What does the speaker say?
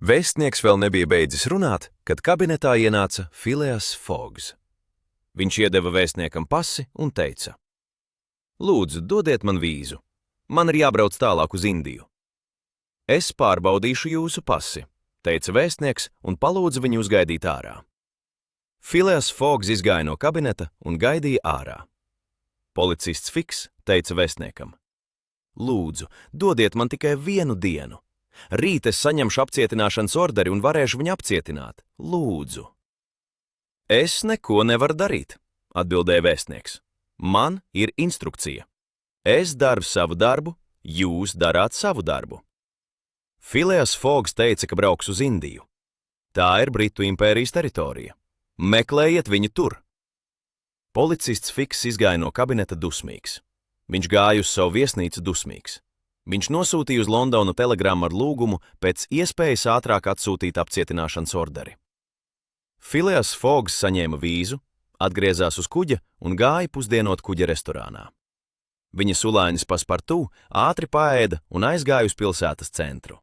Vēstnieks vēl nebija beidzis runāt, kad kabinetā ienāca Phileas Foggs. Viņš iedeva vēstniekam pasi un teica: Lūdzu, dodiet man vīzu. Man ir jābrauc tālāk uz Indiju. Es pārbaudīšu jūsu pasi, teica vēstnieks un palūdza viņu uzgaidīt ārā. Phileas Foggs izgāja no kabineta un gaidīja ārā. Policists Fiks teica vēstniekam: Lūdzu, dodiet man tikai vienu dienu. Rīt es saņemšu apcietināšanas orderi un varēšu viņu apcietināt. Lūdzu. Es neko nevaru darīt, atbildēja vēstnieks. Man ir instrukcija. Es daru savu darbu, jūs darāt savu darbu. Phileas Foggs teica, ka brauks uz Indiju. Tā ir Britu impērijas teritorija. Meklējiet viņu tur. Policists Fiks izgāja no kabineta dusmīgs. Viņš gāja uz savu viesnīcu dusmīgs. Viņš nosūtīja uz Londonu telegrammu ar lūgumu pēc iespējas ātrāk atsūtīt apcietināšanas orderi. Phileas Foggs saņēma vīzu, atgriezās uz kuģa un gāja pusdienot kuģa restorānā. Viņa sulainis paspartū ātri paēda un aizgāja uz pilsētas centru.